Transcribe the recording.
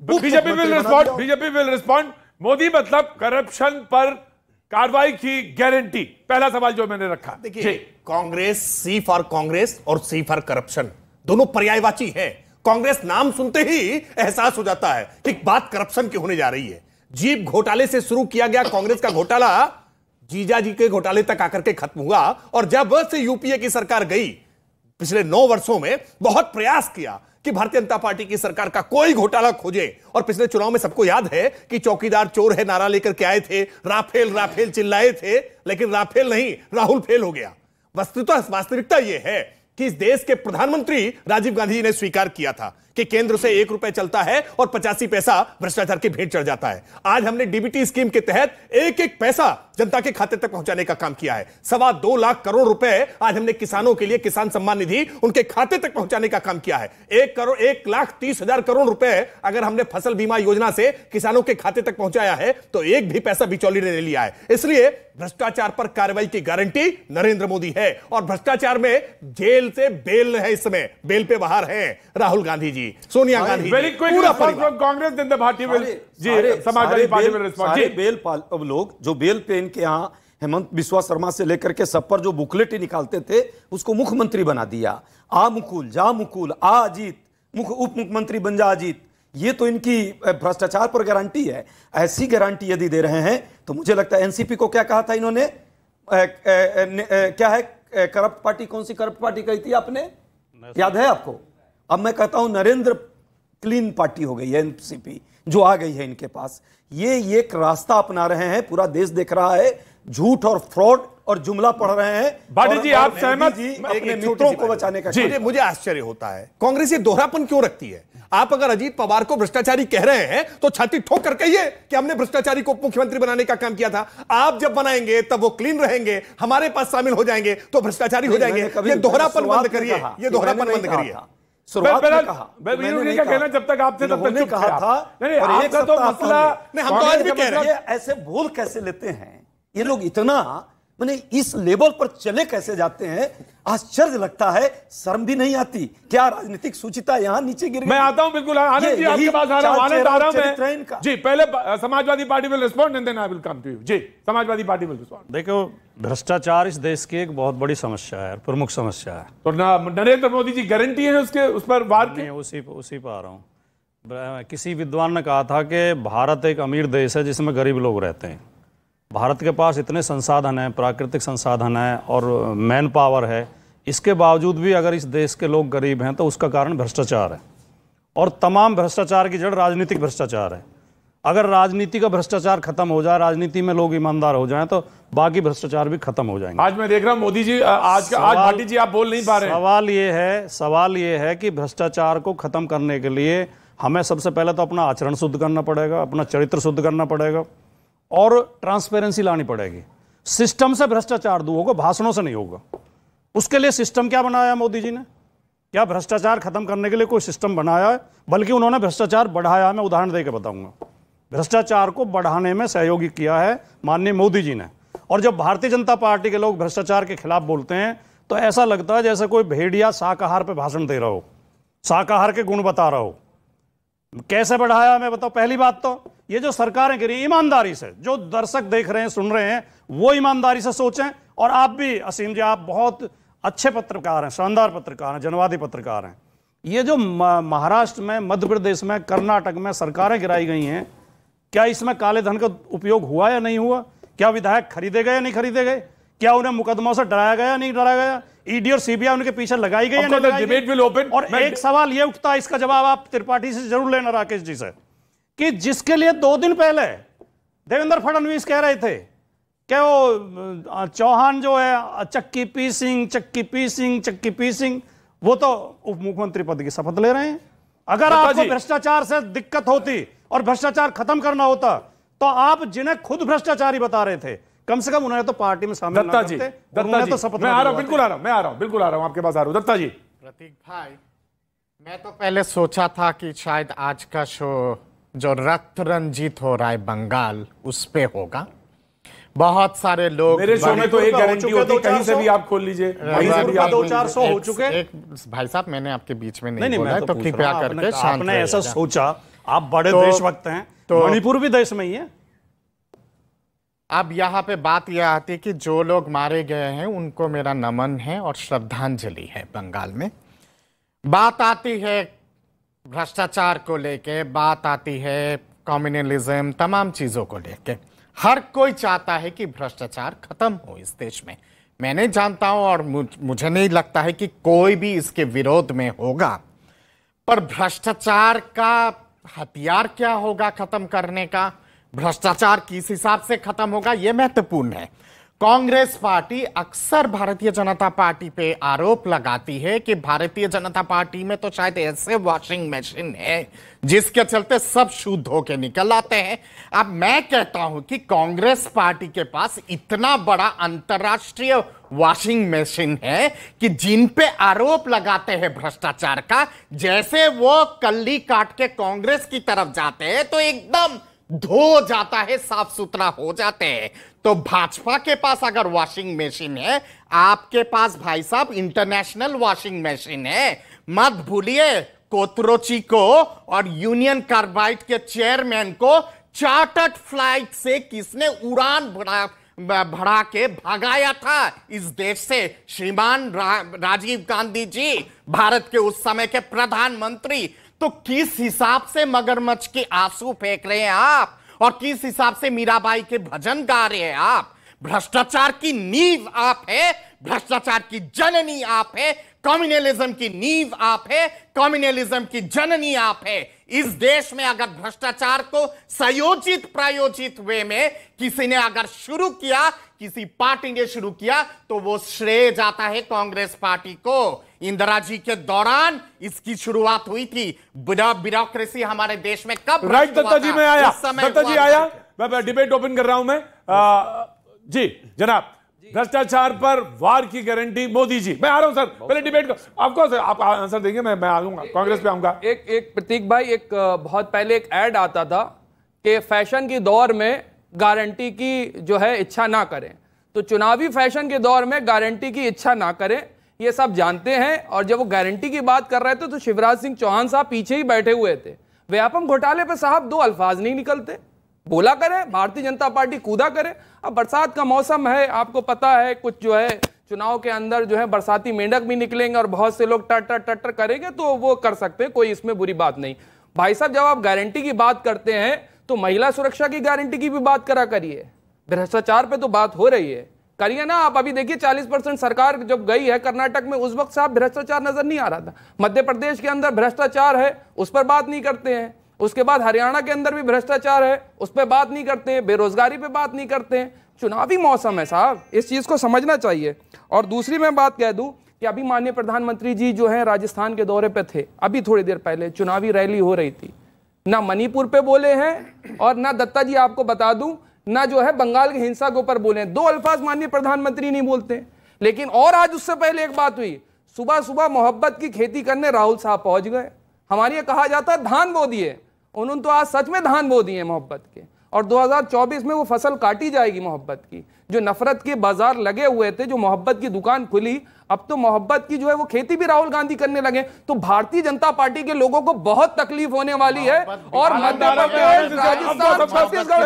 BJP will respond. Modi मतलब corruption पर कार्रवाई की गारंटी, पहला सवाल जो मैंने रखा। देखिए, कांग्रेस, सी फॉर कांग्रेस और सी फॉर करप्शन दोनों पर्यायवाची हैं। कांग्रेस नाम सुनते ही एहसास हो जाता है कि बात करप्शन की होने जा रही है। जीप घोटाले से शुरू किया गया कांग्रेस का घोटाला जीजा जी के घोटाले तक आकर के खत्म हुआ, और जब से यूपीए की सरकार गई पिछले 9 वर्षों में बहुत प्रयास किया कि भारतीय जनता पार्टी की सरकार का कोई घोटाला खोजे। और पिछले चुनाव में सबको याद है कि चौकीदार चोर है नारा लेकर के आए थे, राफेल राफेल चिल्लाए थे, लेकिन राफेल नहीं राहुल फेल हो गया। वास्तविकता यह है कि इस देश के प्रधानमंत्री राजीव गांधी जी ने स्वीकार किया था कि केंद्र से 1 रुपए चलता है और 85 पैसा भ्रष्टाचार की भेंट चढ़ जाता है। आज हमने डीबीटी स्कीम के तहत एक एक पैसा जनता के खाते तक पहुंचाने का काम किया है। 2.25 लाख करोड़ रुपए आज हमने किसानों के लिए किसान सम्मान निधि उनके खाते तक पहुंचाने का काम किया है। 1,30,000 करोड़ रुपए अगर हमने फसल बीमा योजना से किसानों के खाते तक पहुंचाया है तो एक भी पैसा बिचौली ने ले लिया है। इसलिए भ्रष्टाचार पर कार्रवाई की गारंटी नरेंद्र मोदी है, और भ्रष्टाचार में जेल से बेल है, इस समय बेल पे बाहर हैं राहुल गांधी जी, सोनिया गांधी, पूरा परिवार। कांग्रेस दिन पार्टी विल जी, Samajwadi party will respond. Bail लोग जो बेल पे इनके यहाँ हेमंत बिस्वा शर्मा से लेकर के सब पर जो बुकलेट निकालते थे उसको मुख्यमंत्री बना दिया। आ मुकुल जा मुकुल, आ अजीत उप मुख्यमंत्री बन जा अजीत। ये तो इनकी भ्रष्टाचार पर गारंटी है। ऐसी गारंटी यदि दे रहे हैं तो मुझे लगता है एनसीपी को क्या कहा था इन्होंने, क्या है करप्ट पार्टी, कौन सी करप्ट पार्टी कही थी आपने, याद है आपको? अब मैं कहता हूं नरेंद्र क्लीन पार्टी हो गई है एनसीपी, जो आ गई है इनके पास। ये एक रास्ता अपना रहे हैं, पूरा देश देख रहा है, झूठ और फ्रॉड और जुमला पढ़ रहे हैं। भाटी जी आप सहमत? अपने मित्रों को बचाने का मुझे आश्चर्य होता है कांग्रेस ये दोहरापन क्यों रखती है। आप अगर अजीत पवार को भ्रष्टाचारी कह रहे हैं तो छाती ठोक कर कहिए कि हमने भ्रष्टाचारी को मुख्यमंत्री बनाने का काम किया था। आप जब बनाएंगे तब वो क्लीन रहेंगे, हमारे पास शामिल हो जाएंगे तो भ्रष्टाचारी हो जाएंगे। ये दोहरापन बंद करिए, ये दोहरापन बंद करिए। शुरुआत में कहा, मैंने कहना जब तक आपसे तब तक कहा था, नहीं आपका तो मसला हम तो आज भी कह रहे हैं। ऐसे बोल कैसे लेते हैं ये लोग, इतना माने इस लेवल पर चले कैसे जाते हैं, आश्चर्य लगता है, शर्म भी नहीं आती। क्या राजनीतिक सूचिता यहां नीचे गिर गई? मैं आता हूं, बिल्कुल आनंद जी आपके पास आ रहा हूं जी। पहले Samajwadi party will respond and then I will come to you जी। Samajwadi party will respond. देखो, भ्रष्टाचार इस देश की एक बहुत बड़ी समस्या है, प्रमुख समस्या है। तो नरेंद्र मोदी जी गारंटी है उसके, उस पर वार की? उसी पर आ रहा हूं। किसी विद्वान ने कहा था कि भारत एक अमीर देश है जिसमें गरीब लोग रहते हैं। भारत के पास इतने संसाधन हैं, प्राकृतिक संसाधन है और मैन पावर है, इसके बावजूद भी अगर इस देश के लोग गरीब हैं तो उसका कारण भ्रष्टाचार है। और तमाम भ्रष्टाचार की जड़ राजनीतिक भ्रष्टाचार है। अगर राजनीति का भ्रष्टाचार खत्म हो जाए, राजनीति में लोग ईमानदार हो जाएं, तो बाकी भ्रष्टाचार भी खत्म हो जाएंगे। आज मैं देख रहा हूं मोदी जी, आज भाटी जी आप बोल नहीं पा रहे। सवाल ये है कि भ्रष्टाचार को खत्म करने के लिए हमें सबसे पहले तो अपना आचरण शुद्ध करना पड़ेगा, अपना चरित्र शुद्ध करना पड़ेगा और ट्रांसपेरेंसी लानी पड़ेगी। सिस्टम से भ्रष्टाचार दूर होगा, भाषणों से नहीं होगा। उसके लिए सिस्टम क्या बनाया मोदी जी ने? क्या भ्रष्टाचार खत्म करने के लिए कोई सिस्टम बनाया है? बल्कि उन्होंने भ्रष्टाचार बढ़ाया। मैं उदाहरण देकर बताऊंगा। भ्रष्टाचार को बढ़ाने में सहयोगी किया है माननीय मोदी जी ने। और जब भारतीय जनता पार्टी के लोग भ्रष्टाचार के खिलाफ बोलते हैं तो ऐसा लगता है जैसे कोई भेड़िया शाकाहार पर भाषण दे रहा हो, शाकाहार के गुण बता रहा हो। कैसे बढ़ाया मैं बताऊं। पहली बात तो ये जो सरकारें गिरी, ईमानदारी से, जो दर्शक देख रहे हैं सुन रहे हैं वो ईमानदारी से सोचें। और आप भी असीम जी, आप बहुत अच्छे पत्रकार हैं, शानदार पत्रकार हैं, जनवादी पत्रकार हैं। ये जो महाराष्ट्र में, मध्य प्रदेश में, कर्नाटक में सरकारें गिराई गई हैं, क्या इसमें काले धन का उपयोग हुआ या नहीं हुआ? क्या विधायक खरीदे गए या नहीं खरीदे गए? क्या उन्हें मुकदमों से डराया गया या नहीं डराया गया? ईडी और सीबीआई उनके पीछे लगाई गई या नहीं लगाई गई? और एक सवाल ये उठता है, इसका जवाब आप त्रिपाठी से जरूर लेना, राकेश जी से, कि जिसके लिए 2 दिन पहले देवेंद्र फडणवीस कह रहे थे कि वो चौहान जो है चक्की पीसिंग, वो तो उप मुख्यमंत्री पद की शपथ ले रहे हैं। अगर आपको भ्रष्टाचार से दिक्कत होती और भ्रष्टाचार खत्म करना होता तो आप जिन्हें खुद भ्रष्टाचारी बता रहे थे, कम से कम उन्हें तो पार्टी में शामिल ना करते। दत्ता जी, तो शपथ मैं आ रहा हूं, बिल्कुल आ रहा हूं आपके पास आ रहा हूं। दत्ता जी। प्रतीक भाई, मैं तो पहले सोचा था कि शायद आज का शो जो रक्त रंजित हो रहा है बंगाल, उस पे होगा। बहुत सारे लोग, मेरे शो में तो एक गारंटी होती है, कहीं से भी आप खोल लीजिए, कहीं से भी आप 200-400 हो चुके। भाई साहब, मैंने आपके बीच में नहीं बोला, तो कृपया करके शांत आपने ऐसा सोचा, आप बड़े देशभक्त हैं, मणिपुर भी देश में ही है। अब यहाँ पे बात यह आती है कि जो लोग मारे गए हैं उनको मेरा नमन है और श्रद्धांजलि है। बंगाल में बात आती है भ्रष्टाचार को लेके, बात आती है कम्युनलिज्म, तमाम चीजों को लेके। हर कोई चाहता है कि भ्रष्टाचार खत्म हो इस देश में। मैं नहीं जानता हूं और मुझे नहीं लगता है कि कोई भी इसके विरोध में होगा, पर भ्रष्टाचार का हथियार क्या होगा खत्म करने का, भ्रष्टाचार किस हिसाब से खत्म होगा, यह महत्वपूर्ण है। कांग्रेस पार्टी अक्सर भारतीय जनता पार्टी पे आरोप लगाती है कि भारतीय जनता पार्टी में तो शायद ऐसे वॉशिंग मशीन है जिसके चलते सब शुद्ध होके निकल आते हैं। अब मैं कहता हूं कि कांग्रेस पार्टी के पास इतना बड़ा अंतर्राष्ट्रीय वॉशिंग मशीन है कि जिन पे आरोप लगाते हैं भ्रष्टाचार का, जैसे वो कल्ली काट के कांग्रेस की तरफ जाते हैं तो एकदम धो जाता है, साफ सुथरा हो जाते हैं। तो भाजपा के पास अगर वॉशिंग मशीन है, आपके पास भाई साहब इंटरनेशनल वॉशिंग मशीन है। मत भूलिए कोतरोची को और यूनियन कार्बाइड के चेयरमैन को चार्टर्ड फ्लाइट से किसने उड़ान बढ़ा के भगाया था इस देश से? श्रीमान राजीव गांधी जी, भारत के उस समय के प्रधानमंत्री। तो किस हिसाब से मगरमच्छ के आंसू फेंक रहे हैं आप और किस हिसाब से मीराबाई के भजन गा रहे हैं आप? भ्रष्टाचार की नींव आप है, भ्रष्टाचार की जननी आप है, कम्युनलिज्म की नींव आप है, कम्युनलिज्म की जननी आप है। इस देश में अगर भ्रष्टाचार को संयोजित प्रायोजित वे में किसी ने अगर शुरू किया, किसी पार्टी ने शुरू किया, तो वो श्रेय जाता है कांग्रेस पार्टी को। इंदिरा जी के दौरान इसकी शुरुआत हुई थी। ब्यूरोक्रेसी हमारे देश में कब राइट दत्ता जी, मैं आया, दत्ता जी आया, मैं डिबेट ओपन कर रहा हूं। मैं जी जनाब, भ्रष्टाचार पर वार की गारंटी मोदी जी। मैं आ रहा हूं सर, पहले डिबेट आपको सर आप आंसर देंगे, मैं आऊंगा कांग्रेस पे आऊंगा। एक प्रतीक भाई, एक बहुत पहले एक ऐड आता था कि फैशन के दौर में गारंटी की जो है इच्छा ना करें, तो चुनावी फैशन के दौर में गारंटी की इच्छा ना करें, ये सब जानते हैं। और जब वो गारंटी की बात कर रहे थे तो शिवराज सिंह चौहान साहब पीछे ही बैठे हुए थे। व्यापम घोटाले पे साहब दो अल्फाज नहीं निकलते, बोला करें भारतीय जनता पार्टी कूदा करे। अब बरसात का मौसम है, आपको पता है, कुछ जो है चुनाव के अंदर जो है बरसाती मेंढक भी निकलेंगे और बहुत से लोग टटर टटर करेंगे, तो वो कर सकते हैं, कोई इसमें बुरी बात नहीं। भाई साहब, जब आप गारंटी की बात करते हैं तो महिला सुरक्षा की गारंटी की भी बात करा करिए। भ्रष्टाचार पे तो बात हो रही है, करिए ना आप। अभी देखिए 40% सरकार जब गई है कर्नाटक में, उस वक्त साहब भ्रष्टाचार नजर नहीं आ रहा था। मध्य प्रदेश के अंदर भ्रष्टाचार है, उस पर बात नहीं करते हैं। उसके बाद हरियाणा के अंदर भी भ्रष्टाचार है, उस पर बात नहीं करते हैं। बेरोजगारी पे बात नहीं करते हैं। चुनावी मौसम है साहब, इस चीज को समझना चाहिए। और दूसरी मैं बात कह दूं कि अभी माननीय प्रधानमंत्री जी जो है राजस्थान के दौरे पे थे, अभी थोड़ी देर पहले चुनावी रैली हो रही थी, ना मणिपुर पे बोले हैं और ना दत्ता जी आपको बता दूं ना जो है बंगाल की हिंसा के ऊपर बोले। दो अल्फाज माननीय प्रधानमंत्री नहीं बोलते। लेकिन और आज उससे पहले एक बात हुई, सुबह सुबह मोहब्बत की खेती करने राहुल साहब पहुंच गए। हमारे यहाँ कहा जाता है धान बो दिए, उन्होंने तो आज सच में धान बो दिए मोहब्बत के। और 2024 में वो फसल काटी जाएगी मोहब्बत की। जो नफरत के बाजार लगे हुए थे, जो मोहब्बत की दुकान खुली, अब तो मोहब्बत की जो है वो खेती भी राहुल गांधी करने लगे। तो भारतीय जनता पार्टी के लोगों को बहुत तकलीफ होने वाली है। और मध्य प्रदेश, राजस्थान, छत्तीसगढ़